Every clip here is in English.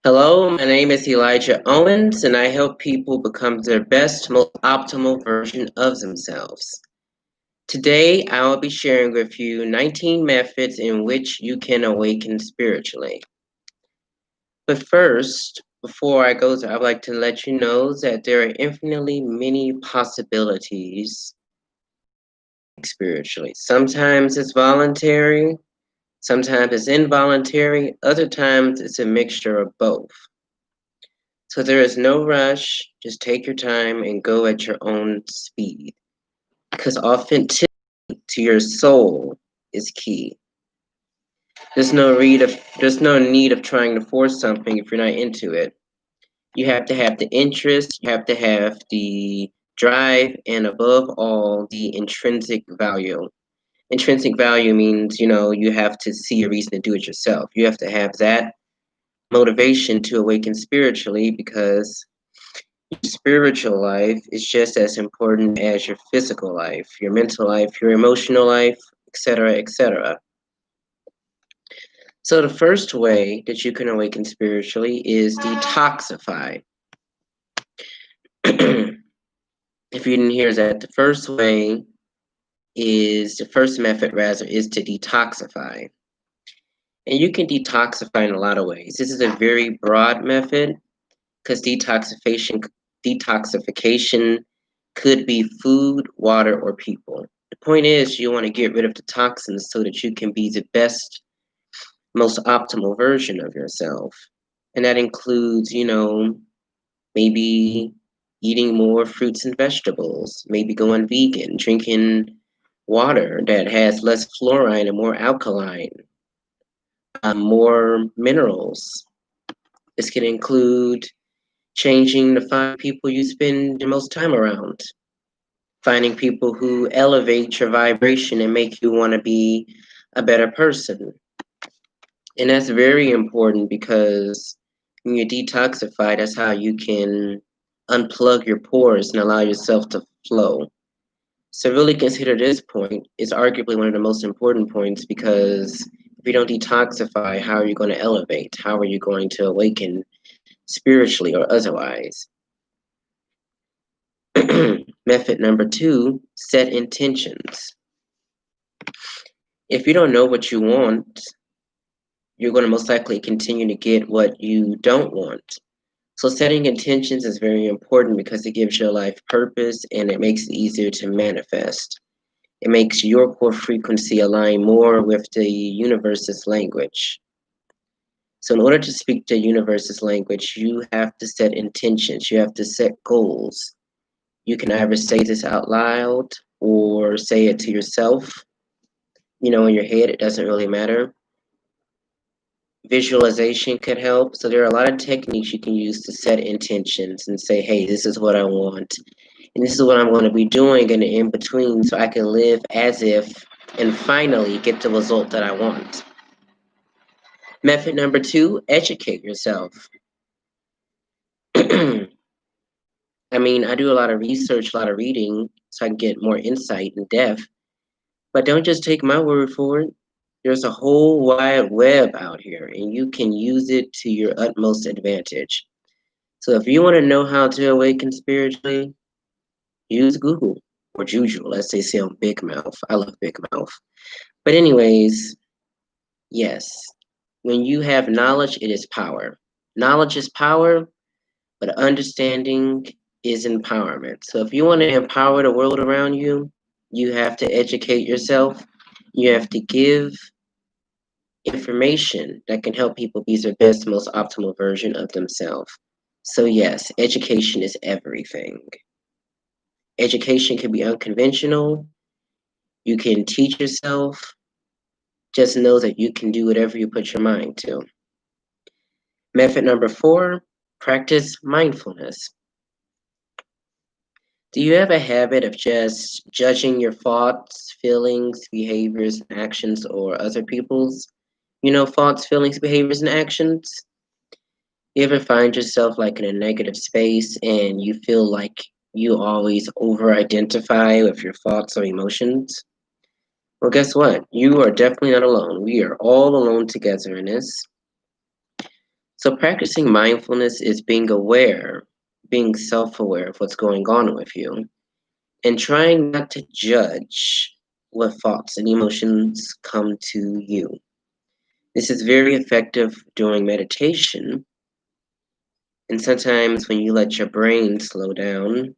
Hello, my name is Elijah Owens, and I help people become their best, most optimal version of themselves. Today, I will be sharing with you 19 methods in which you can awaken spiritually. But first, before I go there, I'd like to let you know that there are infinitely many possibilities spiritually. Sometimes it's voluntary, sometimes it's involuntary, other times it's a mixture of both. So there is no rush. Just take your time and go at your own speed. Because authenticity to your soul is key. There's no need of trying to force something if you're not into it. You have to have the interest, you have to have the drive, and above all, the intrinsic value. Intrinsic value means, you have to see a reason to do it yourself. You have to have that motivation to awaken spiritually because your spiritual life is just as important as your physical life, your mental life, your emotional life, etc., etc. So the first way that you can awaken spiritually is detoxify. If you didn't hear that, the first method rather is to detoxify. And you can detoxify in a lot of ways. This is a very broad method because detoxification could be food, water, or people. The point is you want to get rid of the toxins so that you can be the best, most optimal version of yourself. And that includes, maybe eating more fruits and vegetables, maybe going vegan, drinking water that has less fluoride and more alkaline, more minerals. This can include changing the 5 people you spend the most time around, finding people who elevate your vibration and make you want to be a better person. And that's very important because when you detoxify, that's how you can unplug your pores and allow yourself to flow. So really consider this point is arguably one of the most important points because if you don't detoxify, how are you going to elevate? How are you going to awaken spiritually or otherwise? Method number 2, set intentions. If you don't know what you want, you're going to most likely continue to get what you don't want. So setting intentions is very important because it gives your life purpose and it makes it easier to manifest. It makes your core frequency align more with the universe's language. So in order to speak the universe's language, you have to set intentions. You have to set goals. You can either say this out loud or say it to yourself, in your head. It doesn't really matter. Visualization could help. So there are a lot of techniques you can use to set intentions and say, hey, this is what I want. And this is what I'm going to be doing in between so I can live as if and finally get the result that I want. Method number 2, educate yourself. I do a lot of research, a lot of reading so I can get more insight and depth. But don't just take my word for it. There's a whole wide web out here, and you can use it to your utmost advantage. So if you want to know how to awaken spiritually, use Google or Juju, as they say on Big Mouth. I love Big Mouth. But anyways, yes, when you have knowledge, it is power. Knowledge is power, but understanding is empowerment. So if you want to empower the world around you, you have to educate yourself. You have to give information that can help people be their best, most optimal version of themselves. So yes, education is everything. Education can be unconventional. You can teach yourself. Just know that you can do whatever you put your mind to. Method number 4, practice mindfulness. Do you have a habit of just judging your thoughts, feelings, behaviors, and actions, or other people's, thoughts, feelings, behaviors, and actions? You ever find yourself like in a negative space and you feel like you always over-identify with your thoughts or emotions? Well, guess what? You are definitely not alone. We are all alone together in this. So practicing mindfulness is being aware, being self-aware of what's going on with you, and trying not to judge what thoughts and emotions come to you. This is very effective during meditation, and sometimes when you let your brain slow down,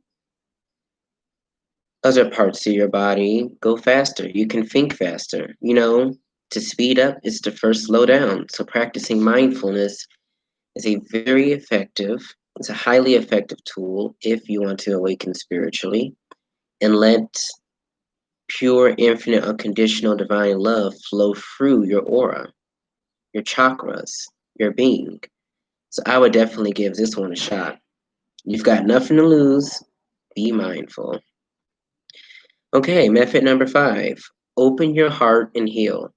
other parts of your body go faster. You can think faster. To speed up is to first slow down. So practicing mindfulness is a very effective, it's a highly effective tool if you want to awaken spiritually and let pure, infinite, unconditional divine love flow through your aura, your chakras, your being. So I would definitely give this one a shot. You've got nothing to lose. Be mindful. Okay, method number 5. Open your heart and heal.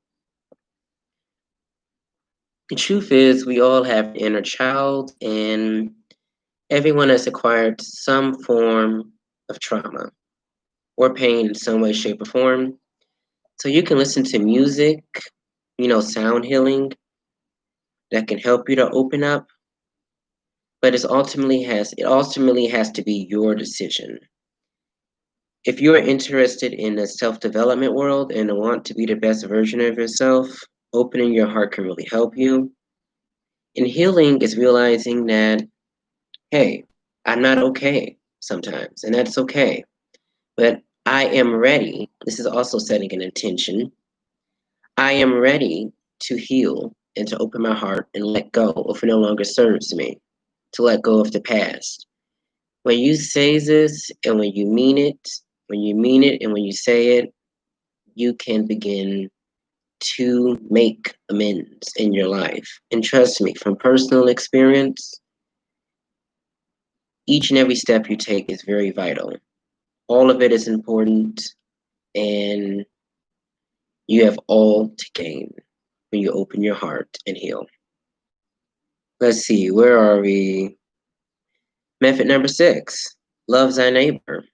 The truth is, we all have an inner child, and everyone has acquired some form of trauma or pain in some way, shape, or form. So you can listen to music, sound healing that can help you to open up, but it ultimately has to be your decision. If you are interested in the self-development world and want to be the best version of yourself, opening your heart can really help you. And healing is realizing that, hey, I'm not okay sometimes, and that's okay. But I am ready. This is also setting an intention. I am ready to heal and to open my heart and let go of what no longer serves me, to let go of the past. When you say this and when you mean it and when you say it, you can begin to make amends in your life. And trust me, from personal experience, each and every step you take is very vital. All of it is important, and you have all to gain when you open your heart and heal. Let's see, where are we? Method number 6, love thy neighbor.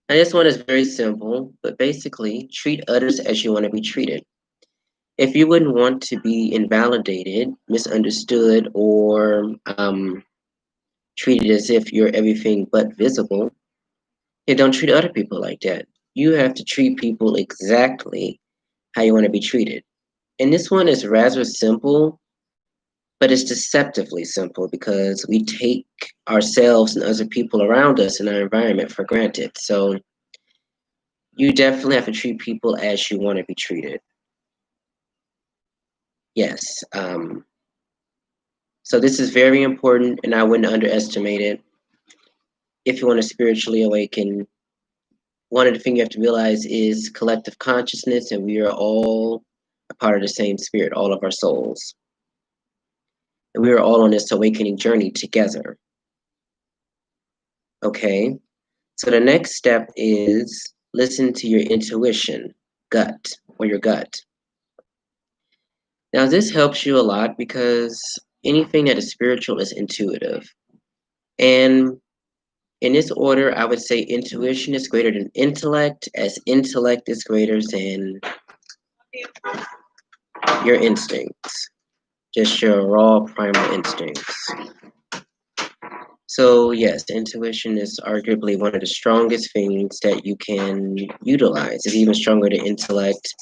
Now, this one is very simple, but basically, treat others as you want to be treated. If you wouldn't want to be invalidated, misunderstood, or treated as if you're everything but visible, then don't treat other people like that. You have to treat people exactly how you want to be treated. And this one is rather simple, but it's deceptively simple because we take ourselves and other people around us in our environment for granted. So you definitely have to treat people as you want to be treated. Yes. So this is very important, and I wouldn't underestimate it. If you want to spiritually awaken, one of the things you have to realize is collective consciousness, and we are all a part of the same spirit, all of our souls. And we are all on this awakening journey together. Okay? So the next step is listen to your intuition, gut, or your gut. Now, this helps you a lot because anything that is spiritual is intuitive. And in this order, I would say intuition is greater than intellect, as intellect is greater than your instincts, just your raw primal instincts. So, yes, intuition is arguably one of the strongest things that you can utilize. It's even stronger than intellect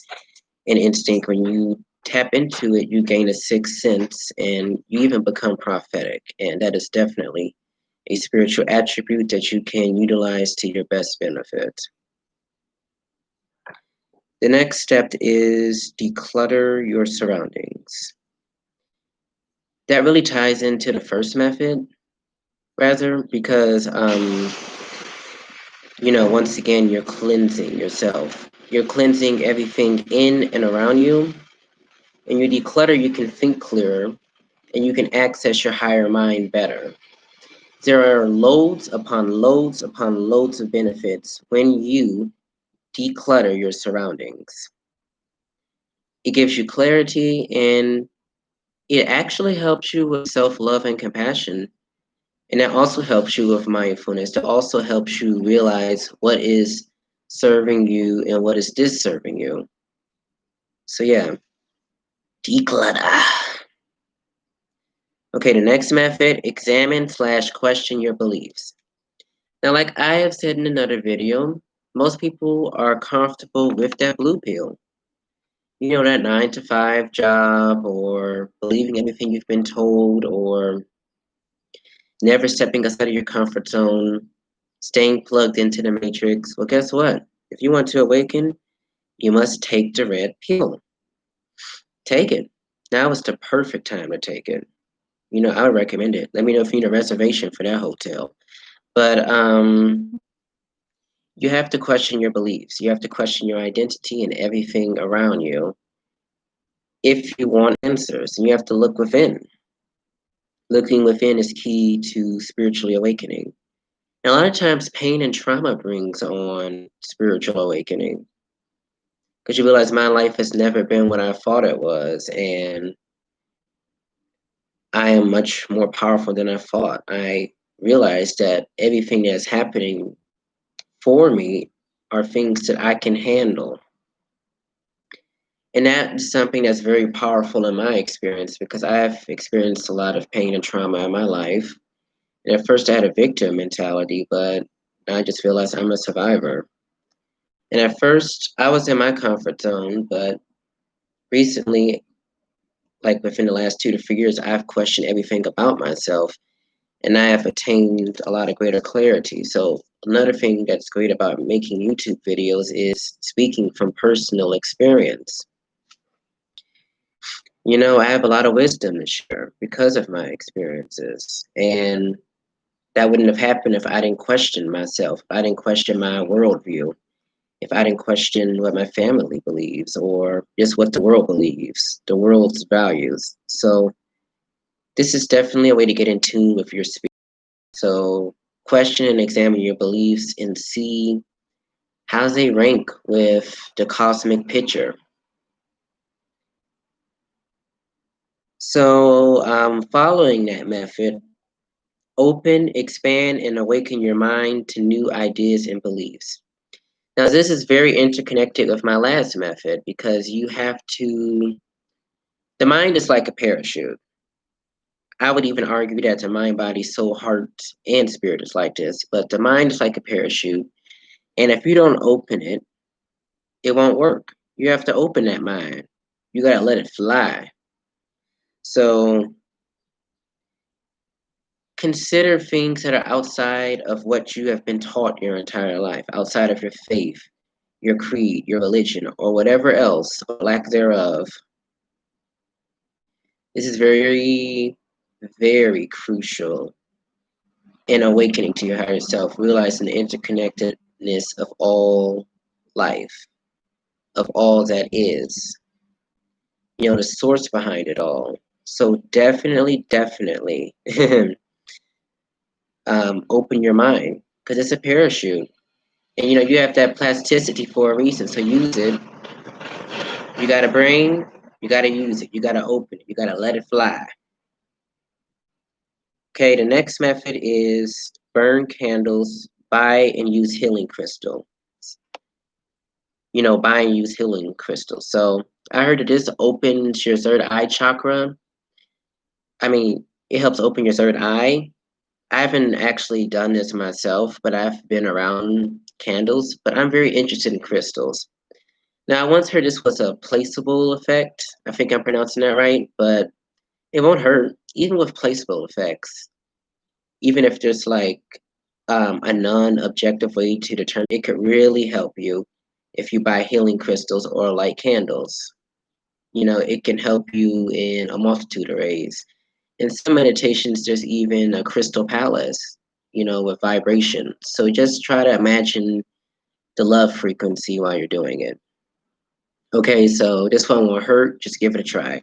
and instinct. When you tap into it, you gain a sixth sense and you even become prophetic. And that is definitely a spiritual attribute that you can utilize to your best benefit. The next step is declutter your surroundings. That really ties into the first method, rather, because, once again, you're cleansing yourself. You're cleansing everything in and around you. And you declutter, you can think clearer and you can access your higher mind better. There are loads upon loads upon loads of benefits when you declutter your surroundings. It gives you clarity, and it actually helps you with self-love and compassion. And that also helps you with mindfulness. That also helps you realize what is serving you and what is disserving you. So yeah, declutter. Okay, the next method, examine/question your beliefs. Now, like I have said in another video, most people are comfortable with that blue pill. You know, that 9 to 5 job, or believing everything you've been told, or never stepping outside of your comfort zone, staying plugged into the matrix. Well, guess what? If you want to awaken, you must take the red pill. Take it. Now is the perfect time to take it. You know, I would recommend it. Let me know if you need a reservation for that hotel. But you have to question your beliefs. You have to question your identity and everything around you if you want answers. And you have to look within. Looking within is key to spiritually awakening. And a lot of times, pain and trauma brings on spiritual awakening because you realize my life has never been what I thought it was, and I am much more powerful than I thought. I realized that everything that's happening for me are things that I can handle. And that's something that's very powerful in my experience because I've experienced a lot of pain and trauma in my life. And at first I had a victim mentality, but I just realized I'm a survivor. And at first I was in my comfort zone, but recently, like within the last 2 to 3 years, I've questioned everything about myself and I have attained a lot of greater clarity. So another thing that's great about making YouTube videos is speaking from personal experience. You know, I have a lot of wisdom to share because of my experiences. And that wouldn't have happened if I didn't question myself, if I didn't question my worldview, if I didn't question what my family believes or just what the world believes, the world's values. So this is definitely a way to get in tune with your spirit. So question and examine your beliefs and see how they rank with the cosmic picture. So following that method, open, expand, and awaken your mind to new ideas and beliefs. Now, this is very interconnected with my last method because you have to, the mind is like a parachute. I would even argue that the mind, body, soul, heart, and spirit is like this, but the mind is like a parachute. And if you don't open it, it won't work. You have to open that mind. You got to let it fly. So consider things that are outside of what you have been taught your entire life, outside of your faith, your creed, your religion, or whatever else, or lack thereof. This is very, very crucial in awakening to your higher self, realizing the interconnectedness of all life, of all that is, you know, the source behind it all. So definitely, definitely open your mind because it's a parachute. And you know, you have that plasticity for a reason, so use it. You got a brain, you got to use it. You got to open it. You got to let it fly. Okay, the next method is burn candles, buy and use healing crystal. You know, buy and use healing crystals. So I heard that this opens your third eye chakra. I mean, it helps open your third eye. I haven't actually done this myself, but I've been around candles, but I'm very interested in crystals. Now, I once heard this was a placeable effect. I think I'm pronouncing that right, but it won't hurt, even with placeable effects. Even if there's like a non-objective way to determine, it could really help you if you buy healing crystals or light candles. You know, it can help you in a multitude of ways. In some meditations, there's even a crystal palace, you know, with vibration. So just try to imagine the love frequency while you're doing it. Okay, so this one won't hurt. Just give it a try.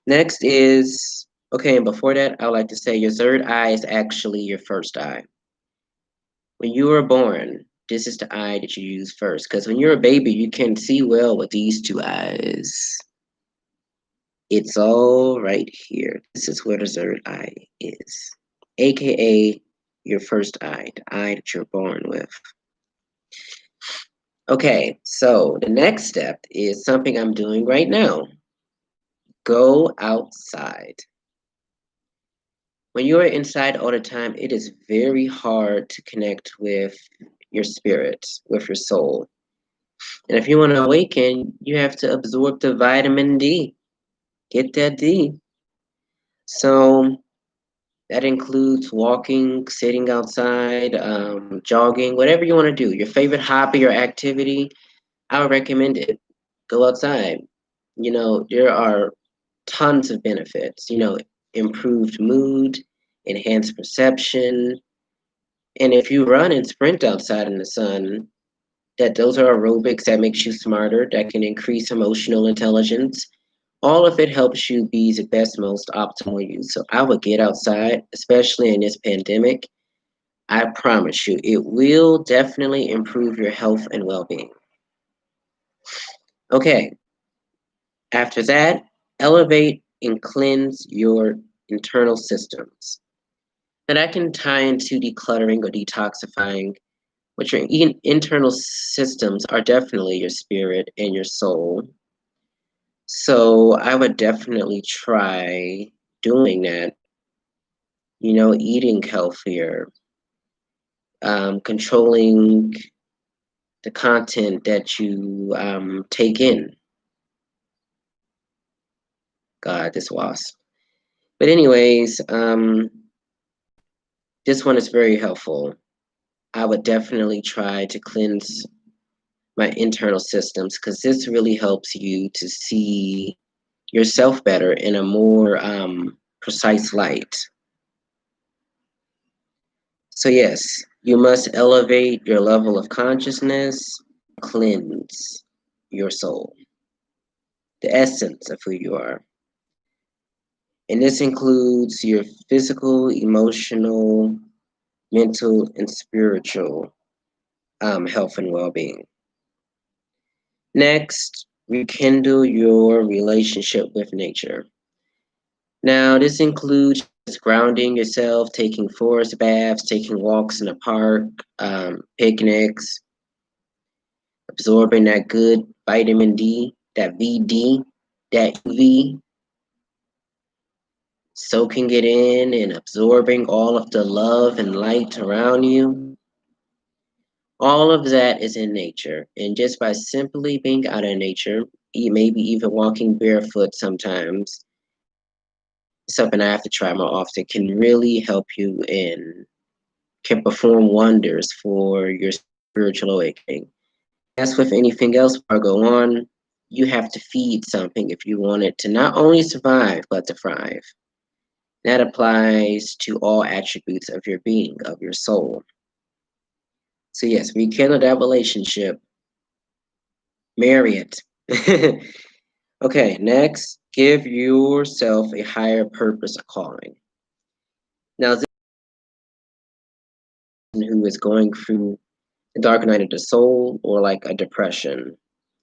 Next is, okay, and before that, I would like to say your third eye is actually your first eye. When you were born, this is the eye that you use first. Because when you're a baby, you can see well with these two eyes. It's all right here. This is where the third eye is, aka your first eye, the eye that you're born with. Okay, so the next step is something I'm doing right now. Go outside. When you are inside all the time, it is very hard to connect with your spirit, with your soul. And if you want to awaken, you have to absorb the vitamin D. Get that D. So that includes walking, sitting outside, jogging, whatever you want to do. Your favorite hobby or activity, I would recommend it. Go outside. There are tons of benefits. Improved mood, enhanced perception. And if you run and sprint outside in the sun, those are aerobics that makes you smarter, that can increase emotional intelligence. All of it helps you be the best, most optimal you. So I would get outside, especially in this pandemic. I promise you, it will definitely improve your health and well-being. Okay, after that, elevate and cleanse your internal systems. And that can tie into decluttering or detoxifying, but your internal systems are definitely your spirit and your soul. So I would definitely try doing that, eating healthier, controlling the content that you take in. God, this wasp. But anyways, this one is very helpful. I would definitely try to cleanse my internal systems because this really helps you to see yourself better in a more precise light. So yes, you must elevate your level of consciousness, cleanse your soul, the essence of who you are. And this includes your physical, emotional, mental, and spiritual health and well-being. Next, rekindle your relationship with nature. Now, this includes grounding yourself, taking forest baths, taking walks in the park, picnics, absorbing that good vitamin D, that VD, that UV, soaking it in and absorbing all of the love and light around you. All of that is in nature. And just by simply being out in nature, maybe even walking barefoot sometimes, something I have to try more often, can really help you and can perform wonders for your spiritual awakening. As with anything else, before I go on, you have to feed something if you want it to not only survive, but to thrive. That applies to all attributes of your being, of your soul. So yes, rekindle that relationship. Marry it. Okay, next, give yourself a higher purpose of calling. Now, this person who is going through a dark night of the soul or like a depression,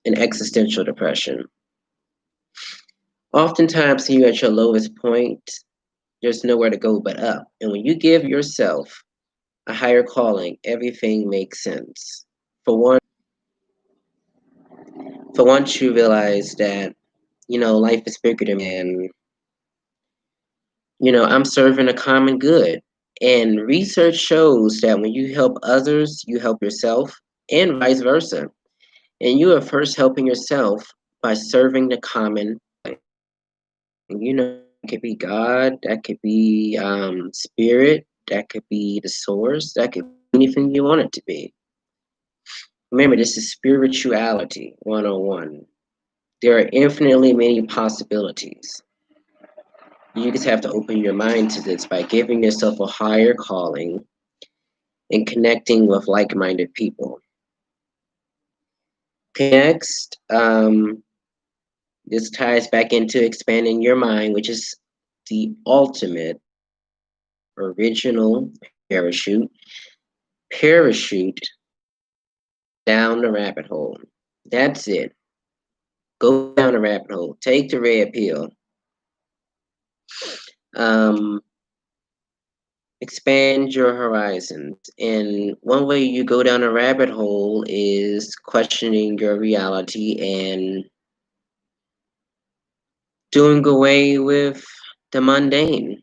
an existential depression. Oftentimes, when you're at your lowest point, there's nowhere to go but up. And when you give yourself a higher calling, everything makes sense. For once you realize that, life is bigger than me and, I'm serving a common good. And research shows that when you help others, you help yourself and vice versa. And you are first helping yourself by serving the common. And, it could be God, that could be spirit, that could be the source, that could be anything you want it to be. Remember, this is spirituality 101. There are infinitely many possibilities. You just have to open your mind to this by giving yourself a higher calling and connecting with like-minded people. Next, this ties back into expanding your mind, which is the ultimate original parachute. Parachute down the rabbit hole. That's it. Go down the rabbit hole. Take the red pill. Um, expand your horizons. And one way you go down a rabbit hole is questioning your reality and Doing away with the mundane,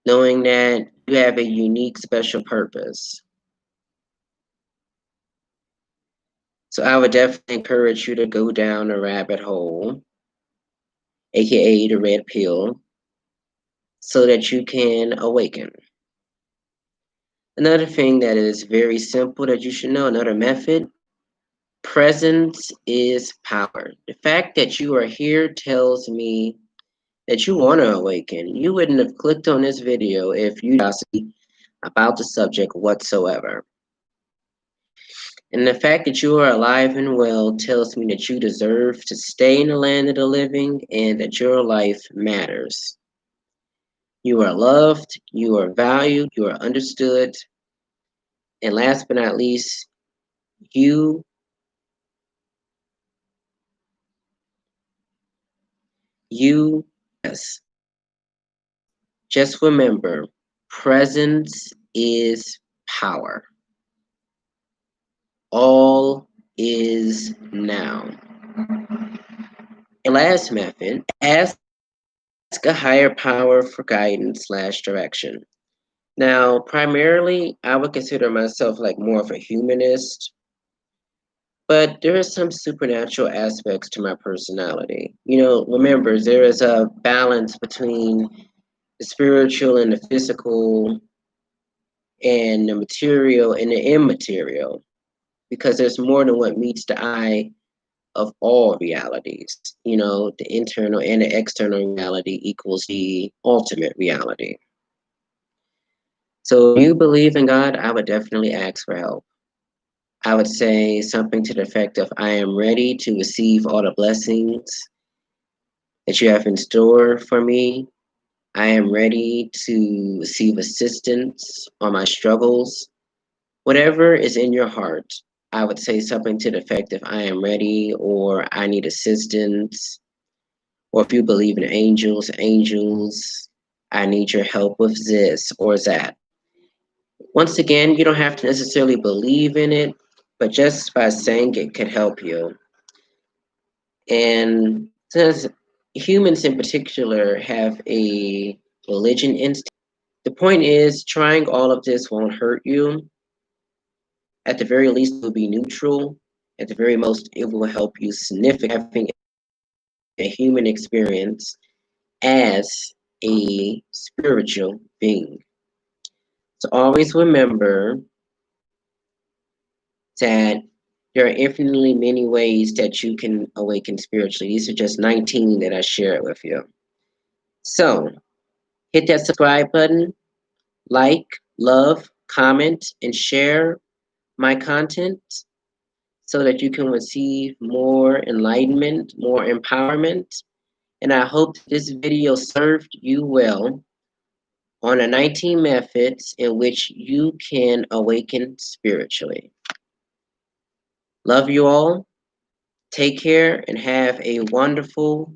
knowing that you have a unique special purpose. So I would definitely encourage you to go down a rabbit hole, aka the red pill, so that you can awaken. Another thing that is very simple that you should know, another method, presence is power. The fact that you are here tells me that you want to awaken. You wouldn't have clicked on this video if you curiosity about the subject whatsoever. And the fact that you are alive and well tells me that you deserve to stay in the land of the living and that your life matters. You are loved, you are valued, you are understood, and last but not least, you yes. Just remember, presence is power. All is now. And last method, ask a higher power for guidance/direction. Now, primarily, I would consider myself like more of a humanist, but there are some supernatural aspects to my personality. Remember, there is a balance between the spiritual and the physical and the material and the immaterial, because there's more than what meets the eye of all realities. The internal and the external reality equals the ultimate reality. So if you believe in God, I would definitely ask for help. I would say something to the effect of, I am ready to receive all the blessings that you have in store for me. I am ready to receive assistance on my struggles. Whatever is in your heart, I would say something to the effect of, I am ready, or I need assistance. Or if you believe in angels, I need your help with this or that. Once again, you don't have to necessarily believe in it, but just by saying it could help you. And since humans in particular have a religion instinct, the point is trying all of this won't hurt you. At the very least, it will be neutral. At the very most, it will help you significantly having a human experience as a spiritual being. So always remember that there are infinitely many ways that you can awaken spiritually. These are just 19 that I shared with you. So hit that subscribe button, like, love, comment, and share my content so that you can receive more enlightenment, more empowerment. And I hope this video served you well on the 19 methods in which you can awaken spiritually. Love you all. Take care and have a wonderful